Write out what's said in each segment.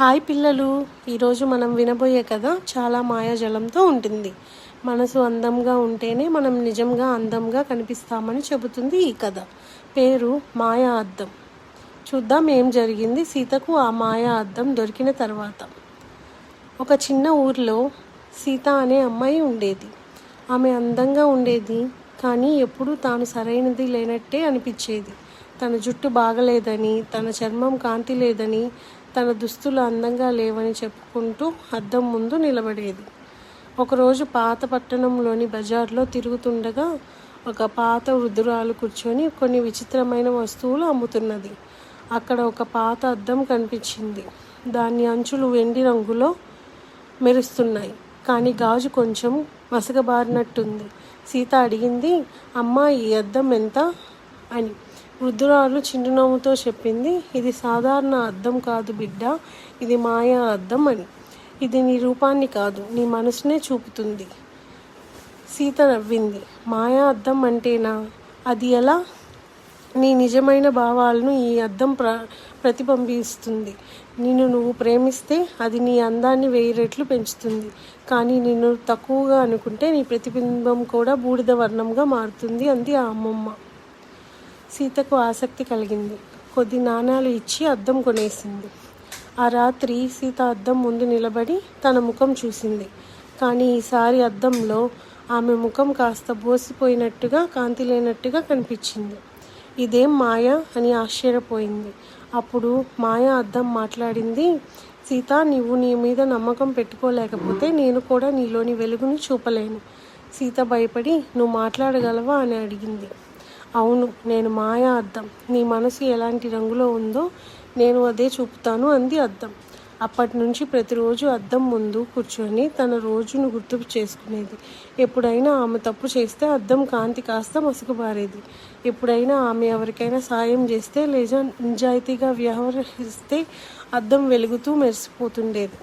Hi పిల్లలు, ఈరోజు మనం వినబోయే కథ చాలా మాయాజాలంతో ఉంటుంది. మనసు అందంగా ఉంటేనే మనం నిజంగా అందంగా కనిపిస్తామని చెబుతుంది ఈ కథ. పేరు మాయా అద్దం. చూద్దాం ఏం జరిగింది సీతకు ఆ మాయా అద్దం దొరికిన తర్వాత. ఒక చిన్న ఊర్లో సీత అనే అమ్మాయి ఉండేది. ఆమె అందంగా ఉండేది, కానీ ఎప్పుడూ తాను సరైనది లేనట్టే అనిపించేది. తన జుట్టు బాగలేదని, తన చర్మం కాంతి లేదని, తన దుస్తులు అందంగా లేవని చెప్పుకుంటూ అద్దం ముందు నిలబడేది. ఒకరోజు పాత పట్టణంలోని బజార్లో తిరుగుతుండగా ఒక పాత వృద్ధురాలు కూర్చొని కొన్ని విచిత్రమైన వస్తువులు అమ్ముతున్నది. అక్కడ ఒక పాత అద్దం కనిపించింది. దాని అంచులు వెండి రంగులో మెరుస్తున్నాయి, కానీ గాజు కొంచెం మసకబారినట్టుంది. సీత అడిగింది, అమ్మా, ఈ అద్దం ఎంత అని. వృద్ధురాలు చిరునవ్వుతో చెప్పింది, ఇది సాధారణ అద్దం కాదు బిడ్డ, ఇది మాయా అద్దం అని. ఇది నీ రూపాన్ని కాదు, నీ మనసునే చూపుతుంది. సీత నవ్వింది. మాయా అద్దం అంటేనా? అది ఎలా? నీ నిజమైన భావాలను ఈ అద్దం ప్రతిబింబిస్తుంది. నిన్ను నువ్వు ప్రేమిస్తే అది నీ అందాన్ని 1000 రెట్లు పెంచుతుంది, కానీ నిన్ను తక్కువగా అనుకుంటే నీ ప్రతిబింబం కూడా బూడిద వర్ణంగా మారుతుంది అంది ఆ అమ్మమ్మ. సీతకు ఆసక్తి కలిగింది. కొద్ది నాణాలు ఇచ్చి అద్దం కొనేసింది. ఆ రాత్రి సీత అద్దం ముందు నిలబడి తన ముఖం చూసింది. కానీ ఈసారి అద్దంలో ఆమె ముఖం కాస్త బోసిపోయినట్టుగా, కాంతి లేనట్టుగా కనిపించింది. ఇదేం మాయా అని ఆశ్చర్యపోయింది. అప్పుడు మాయా అద్దం మాట్లాడింది, సీత, నీవు నీ మీద నమ్మకం పెట్టుకోలేకపోతే నేను కూడా నీలోని వెలుగుని చూపలేను. సీత భయపడి, నువ్వు మాట్లాడగలవా అని అడిగింది. అవును, నేను మాయా అద్దం. నీ మనసు ఎలాంటి రంగులో ఉందో నేను అదే చూపుతాను అంది అద్దం. అప్పటి నుంచి ప్రతిరోజు అద్దం ముందు కూర్చొని తన రోజును గుర్తు చేసుకునేది. ఎప్పుడైనా ఆమె తప్పు చేస్తే అద్దం కాంతి కాస్త మసకబారేది. ఎప్పుడైనా ఆమె ఎవరికైనా సాయం చేస్తే లేదా నిజాయితీగా వ్యవహరిస్తే అద్దం వెలుగుతూ మెరిసిపోతుండేది.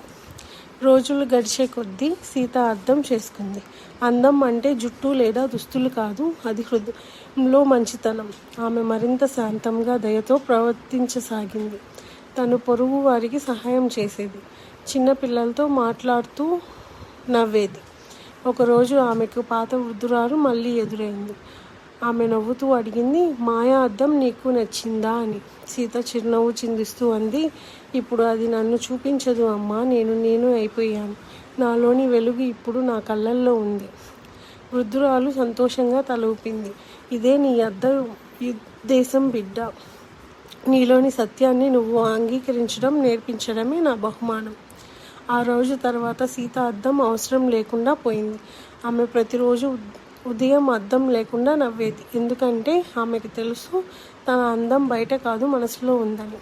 రోజులు గడిచే కొద్దీ సీత అర్థం చేసుకుంది. అందం అంటే జుట్టు లేదా దుస్తులు కాదు, అది హృదయంలో మంచితనం. ఆమె మరింత శాంతంగా, దయతో ప్రవర్తించసాగింది. తను పొరుగు వారికి సహాయం చేసేది. చిన్న పిల్లలతో మాట్లాడుతూ నవ్వేది. ఒకరోజు ఆమెకు పాత వృద్ధురాలు మళ్ళీ ఎదురైంది. ఆమె నవ్వుతూ అడిగింది, మాయా అద్దం నీకు నచ్చిందా అని. సీత చిరునవ్వు చిందిస్తూ అంది, ఇప్పుడు అది నన్ను చూపించదు అమ్మా, నేను అయిపోయాను. నాలోని వెలుగు ఇప్పుడు నా కళ్ళల్లో ఉంది. వృద్ధురాలు సంతోషంగా తల ఊపింది. ఇదే నీ దేశం బిడ్డ. నీలోని సత్యాన్ని నువ్వు అంగీకరించడం నేర్పించడమే నా బహుమానం. ఆ రోజు తర్వాత సీత అద్దం అవసరం లేకుండా పోయింది. ఆమె ప్రతిరోజు ఉదయం అద్దం లేకుండా నవ్వేది. ఎందుకంటే ఆమెకు తెలుసు, తన అందం బయట కాదు, మనసులో ఉందని.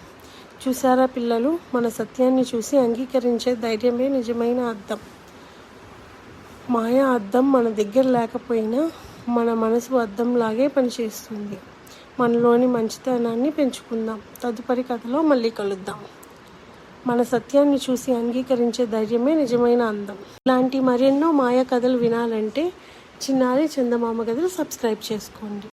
చూసారా పిల్లలు, మన సత్యాన్ని చూసి అంగీకరించే ధైర్యమే నిజమైన అద్దం. మాయా అద్దం మన దగ్గర లేకపోయినా మన మనసు అద్దంలాగే పనిచేస్తుంది. మనలోని మంచితనాన్ని పెంచుకుందాం. తదుపరి కథలో మళ్ళీ కలుద్దాం. మన సత్యాన్ని చూసి అంగీకరించే ధైర్యమే నిజమైన అందం. ఇలాంటి మరెన్నో మాయా కథలు వినాలంటే చిన్నారి చందమామ కథలు సబ్స్క్రైబ్ చేసుకోండి.